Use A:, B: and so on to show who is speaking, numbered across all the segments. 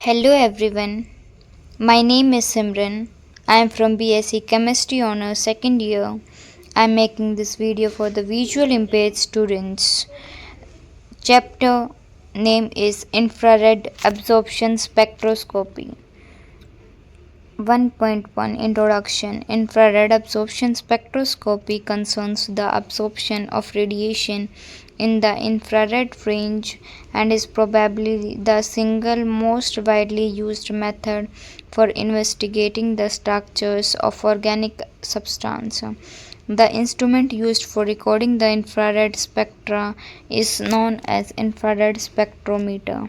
A: Hello everyone, my name is Simran. I am from BSc Chemistry Honours second year. I am making this video for the visual impaired students. Chapter name is Infrared Absorption Spectroscopy. 1.1 Introduction. Infrared absorption spectroscopy concerns the absorption of radiation in the infrared range and is probably the single most widely used method for investigating the structures of organic substance. The instrument used for recording the infrared spectra is known as infrared spectrometer.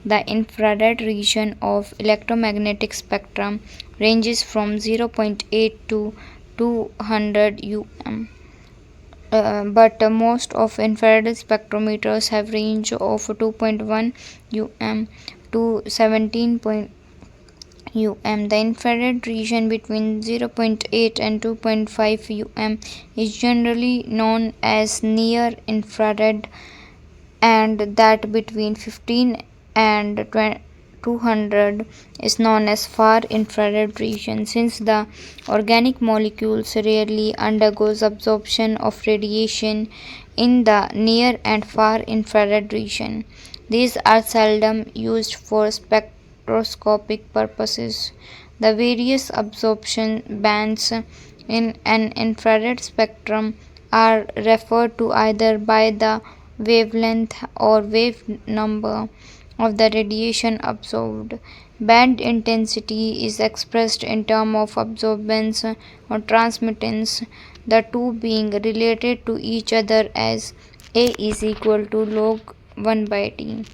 A: The infrared region of electromagnetic spectrum ranges from 0.8 to 200 UM. But most of infrared spectrometers have range of 2.1 UM to 17 UM. The infrared region between 0.8 and 2.5 UM is generally known as near infrared, and that between 15 and 200 is known as far infrared region. Since the organic molecules rarely undergoes absorption of radiation in the near and far infrared region, these are seldom used for spectroscopic purposes. The various absorption bands in an infrared spectrum are referred to either by the wavelength or wave number of the radiation absorbed. Band intensity is expressed in terms of absorbance or transmittance, the two being related to each other as A is equal to log 1 by T.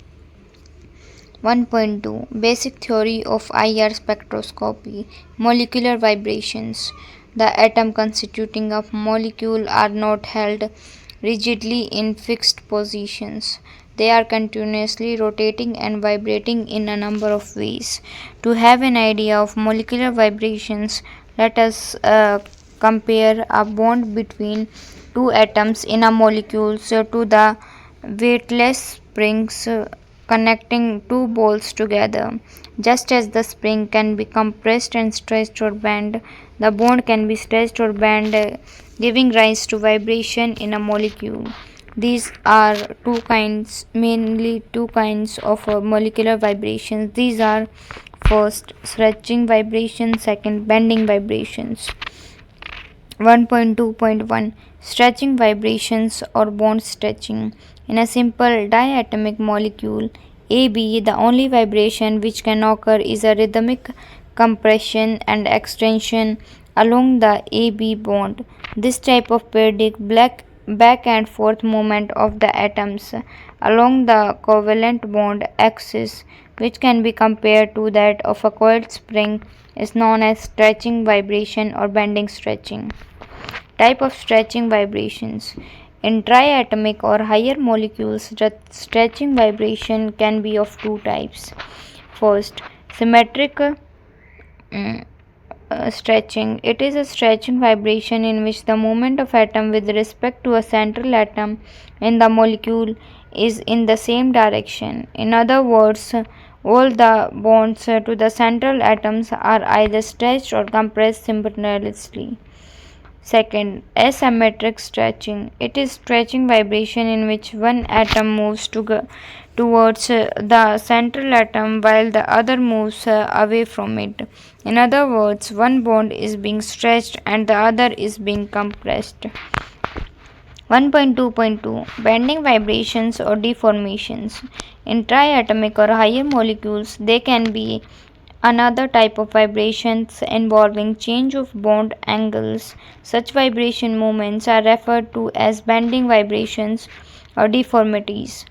A: 1.2 Basic theory of IR spectroscopy. Molecular vibrations. The atom constituting a molecule are not held rigidly in fixed positions. They are continuously rotating and vibrating in a number of ways. To have an idea of molecular vibrations, let us compare a bond between two atoms in a molecule to the weightless springs connecting two balls together. Just as the spring can be compressed and stretched or bent, the bond can be stretched or bent, giving rise to vibration in a molecule. These are mainly two kinds of molecular vibrations. These are first stretching vibrations, second bending vibrations. 1.2.1 Stretching vibrations or bond stretching. In a simple diatomic molecule, AB, the only vibration which can occur is a rhythmic compression and extension along the AB bond. This type of periodic back and forth movement of the atoms along the covalent bond axis, which can be compared to that of a coiled spring, is known as stretching vibration or bending stretching. Type of stretching vibrations. In triatomic or higher molecules, stretching vibration can be of two types. First, symmetric stretching. It is a stretching vibration in which the movement of atom with respect to a central atom in the molecule is in the same direction. In other words, all the bonds to the central atoms are either stretched or compressed simultaneously. Second, asymmetric stretching. It is stretching vibration in which one atom moves towards the central atom while the other moves away from it. In other words, one bond is being stretched and the other is being compressed. 1.2.2 Bending vibrations or deformations. In triatomic or higher molecules, they can be another type of vibrations involving change of bond angles. Such vibration movements are referred to as bending vibrations or deformities.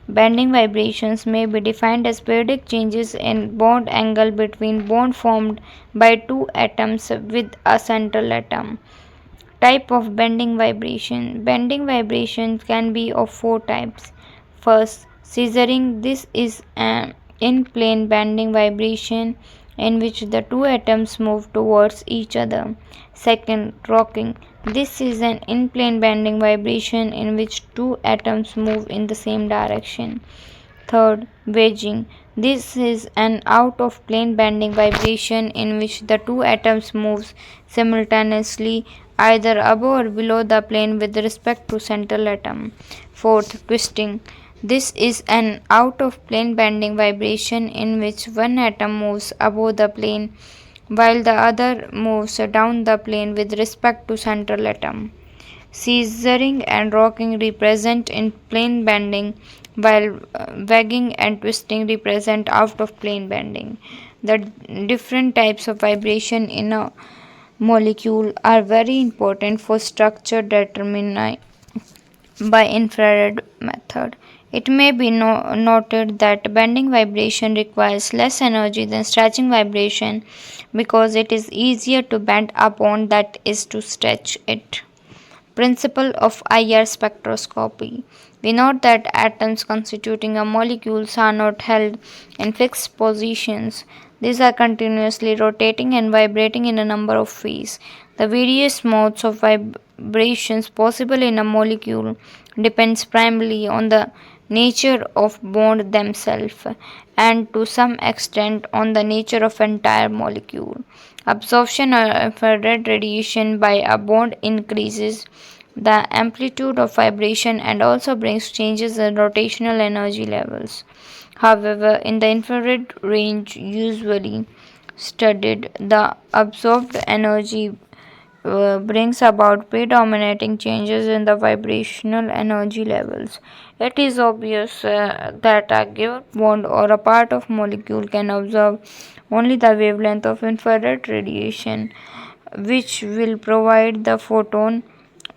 A: Bending vibrations may be defined as periodic changes in bond angle between bonds formed by two atoms with a central atom. Type of bending vibration. Bending vibrations can be of four types. First, scissoring. This is an in-plane bending vibration in which the two atoms move towards each other. Second, rocking. This is an in-plane bending vibration in which two atoms move in the same direction. Third, wedging. This is an out of plane bending vibration in which the two atoms move simultaneously either above or below the plane with respect to central atom. Fourth, twisting. This is an out of plane bending vibration in which one atom moves above the plane while the other moves down the plane with respect to central atom. Scissoring and rocking represent in plane bending, while wagging and twisting represent out of plane bending. The different types of vibration in a molecule are very important for structure determined by infrared method. It may be noted that bending vibration requires less energy than stretching vibration because it is easier to bend a bond that is to stretch it. Principle of IR spectroscopy. We note that atoms constituting a molecules are not held in fixed positions. These are continuously rotating and vibrating in a number of ways. The various modes of vibrations possible in a molecule depends primarily on the nature of bond themselves and to some extent on the nature of entire molecule. Absorption of infrared radiation by a bond increases the amplitude of vibration and also brings changes in rotational energy levels. However, in the infrared range usually studied, the absorbed energy brings about predominating changes in the vibrational energy levels. It is obvious that a given bond or a part of molecule can absorb only the wavelength of infrared radiation, which will provide the photon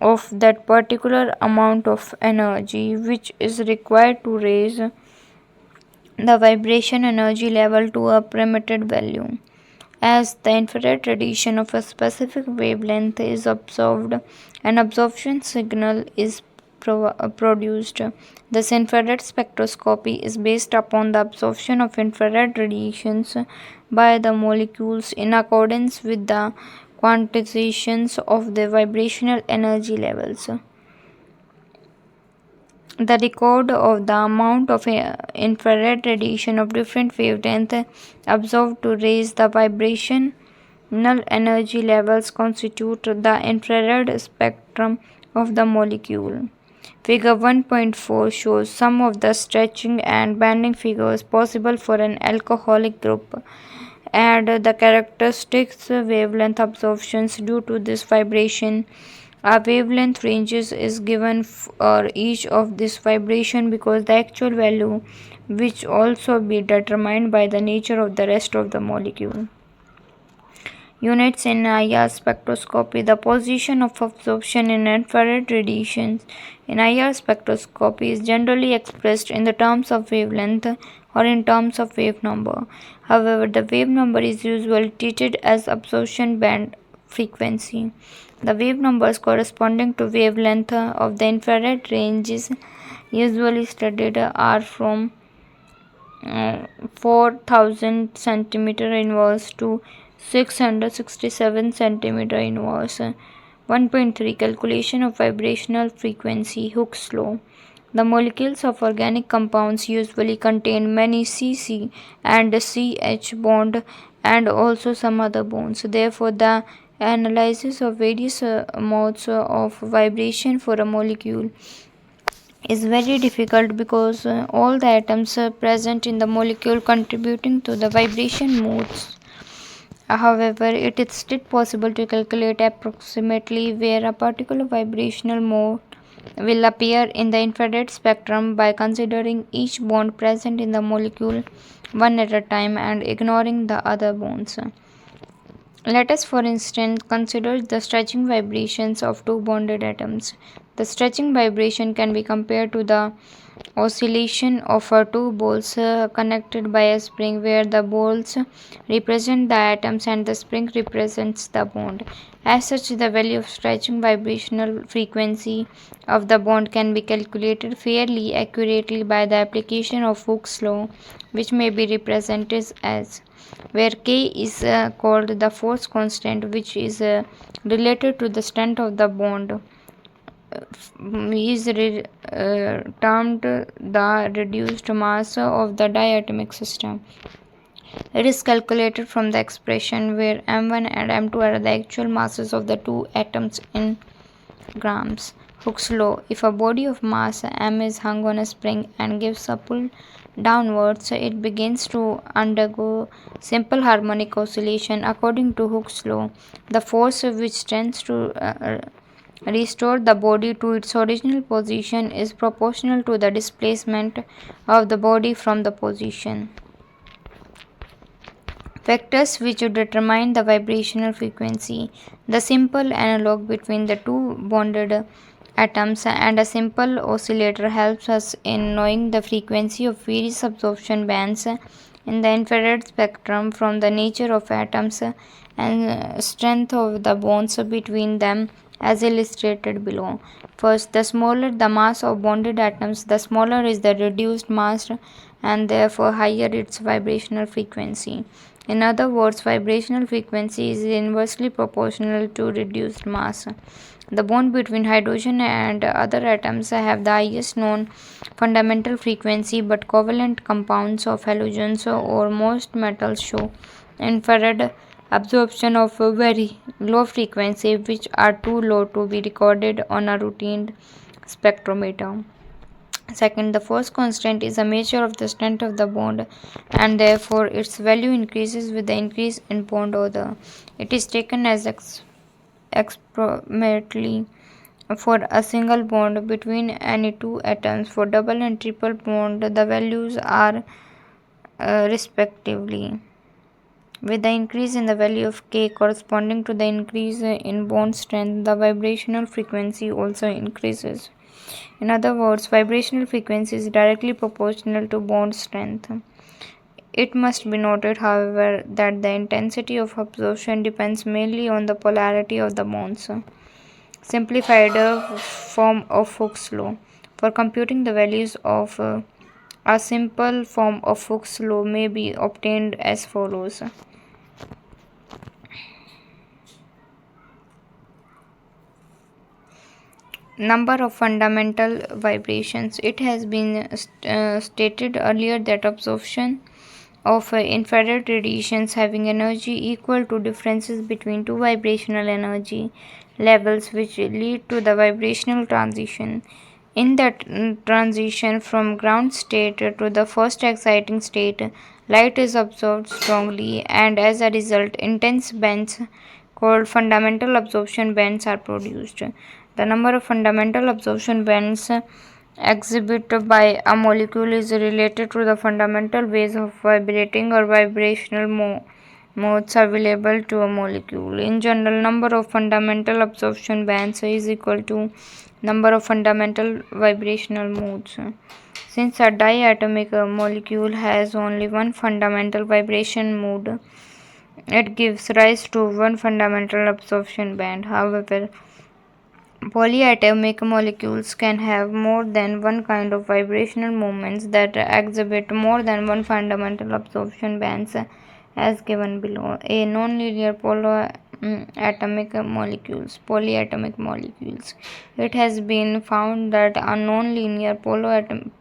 A: of that particular amount of energy which is required to raise the vibration energy level to a permitted value. As the infrared radiation of a specific wavelength is absorbed, an absorption signal is produced. This infrared spectroscopy is based upon the absorption of infrared radiations by the molecules in accordance with the quantizations of the vibrational energy levels. The record of the amount of infrared radiation of different wavelengths absorbed to raise the vibrational energy levels constitute the infrared spectrum of the molecule. Figure 1.4 shows some of the stretching and bending figures possible for an alcoholic group and the characteristics wavelength absorptions due to this vibration. A wavelength ranges is given for each of this vibration because the actual value which also be determined by the nature of the rest of the molecule. Units in IR spectroscopy. The position of absorption in infrared radiations in IR spectroscopy is generally expressed in the terms of wavelength or in terms of wave number. However, the wave number is usually treated as absorption band frequency. The wave numbers corresponding to wavelength of the infrared ranges usually studied are from 4000 centimeter inverse to 667 centimeter inverse. 1.3 Calculation of vibrational frequency Hooke's law. The molecules of organic compounds usually contain many CC and CH bond and also some other bonds. Therefore, the analysis of various modes of vibration for a molecule is very difficult because all the atoms are present in the molecule contributing to the vibration modes. However, it is still possible to calculate approximately where a particular vibrational mode will appear in the infrared spectrum by considering each bond present in the molecule one at a time and ignoring the other bonds. Let us, for instance, consider the stretching vibrations of two bonded atoms. The stretching vibration can be compared to the oscillation of two balls connected by a spring, where the balls represent the atoms and the spring represents the bond. As such, the value of stretching vibrational frequency of the bond can be calculated fairly accurately by the application of Hooke's law, which may be represented as where K is called the force constant, which is related to the strength of the bond termed the reduced mass of the diatomic system. It is calculated from the expression where m1 and m2 are the actual masses of the two atoms in grams. Hooke's law: if a body of mass m is hung on a spring and gives a pull downwards, it begins to undergo simple harmonic oscillation. According to Hooke's law, the force which tends to restore the body to its original position is proportional to the displacement of the body from the position. Factors which determine the vibrational frequency. The simple analog between the two bonded atoms and a simple oscillator helps us in knowing the frequency of various absorption bands in the infrared spectrum from the nature of atoms and strength of the bonds between them as illustrated below. First, the smaller the mass of bonded atoms, the smaller is the reduced mass and therefore higher its vibrational frequency. In other words, vibrational frequency is inversely proportional to reduced mass. The bond between hydrogen and other atoms have the highest known fundamental frequency, but covalent compounds of halogens or most metals show infrared absorption of a very low frequency, which are too low to be recorded on a routine spectrometer. Second, the force constant is a measure of the strength of the bond and therefore its value increases with the increase in bond order. It is taken as approximately for a single bond between any two atoms. For double and triple bond, the values are respectively, with the increase in the value of K corresponding to the increase in bond strength, the vibrational frequency also increases. In other words, vibrational frequency is directly proportional to bond strength. It must be noted, however, that the intensity of absorption depends mainly on the polarity of the bonds. Simplified form of Hooke's law. For computing the values of a simple form of Hooke's law may be obtained as follows. Number of fundamental vibrations. It has been stated earlier that absorption of infrared radiations having energy equal to differences between two vibrational energy levels which lead to the vibrational transition. In that transition from ground state to the first exciting state, light is absorbed strongly and as a result intense bands called fundamental absorption bands are produced. The number of fundamental absorption bands exhibited by a molecule is related to the fundamental ways of vibrating or vibrational modes available to a molecule. In general, number of fundamental absorption bands is equal to number of fundamental vibrational modes. Since a diatomic molecule has only one fundamental vibration mode, it gives rise to one fundamental absorption band. However, polyatomic molecules can have more than one kind of vibrational movements that exhibit more than one fundamental absorption bands as given below. A nonlinear polyatomic molecules. It has been found that a nonlinear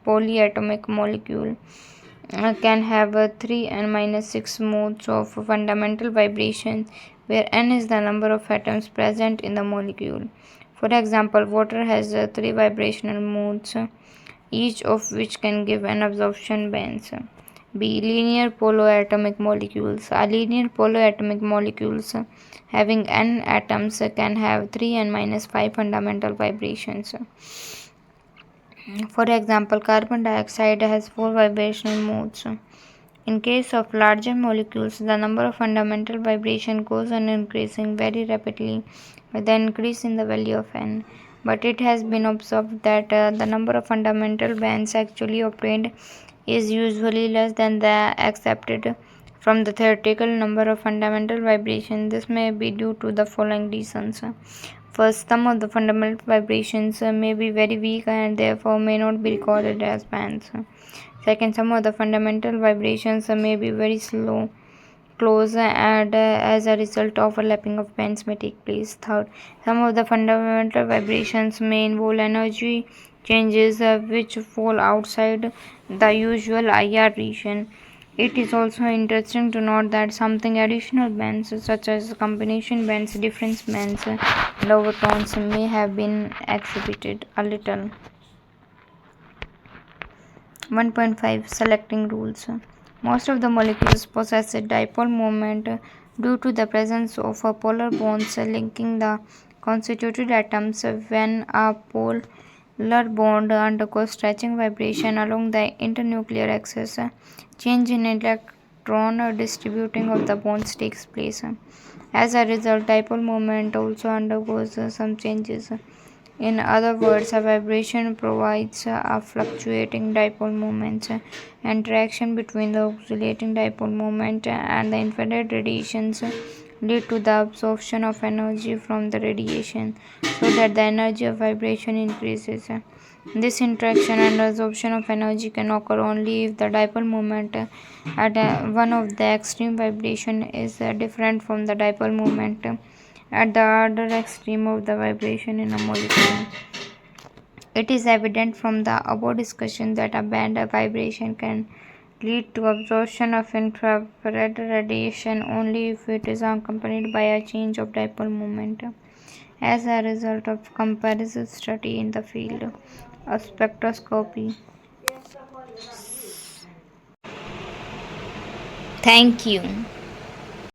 A: polyatomic molecule can have 3 and minus 6 modes of fundamental vibrations, where n is the number of atoms present in the molecule. For example, water has 3 vibrational modes, each of which can give an absorption bands. B. Linear polyatomic molecules. A linear polyatomic molecules having n atoms can have 3 and minus 5 fundamental vibrations. For example, carbon dioxide has 4 vibrational modes. In case of larger molecules, the number of fundamental vibration goes on increasing very rapidly with the increase in the value of n. But it has been observed that the number of fundamental bands actually obtained is usually less than the accepted from the theoretical number of fundamental vibrations. This may be due to the following reasons. First, some of the fundamental vibrations may be very weak and therefore may not be recorded as bands. Second, some of the fundamental vibrations may be very slow close and as a result overlapping of bands may take place. Third, some of the fundamental vibrations may involve energy changes which fall outside the usual IR region. It is also interesting to note that something additional bands such as combination bands, difference bands, and overtones may have been exhibited a little. 1.5 Selecting rules. Most of the molecules possess a dipole moment due to the presence of a polar bonds linking the constituted atoms. When a polar bond undergoes stretching vibration along the internuclear axis, change in electron distributing of the bonds takes place. As a result, dipole moment also undergoes some changes. In other words, a vibration provides a fluctuating dipole moment. Interaction between the oscillating dipole moment and the infrared radiations lead to the absorption of energy from the radiation, so that the energy of vibration increases. This interaction and absorption of energy can occur only if the dipole moment at one of the extreme vibration is different from the dipole moment at the other extreme of the vibration in a molecule. It is evident from the above discussion that a band of vibration can lead to absorption of infrared radiation only if it is accompanied by a change of dipole moment. As a result of comparative study in the field of spectroscopy. Thank you.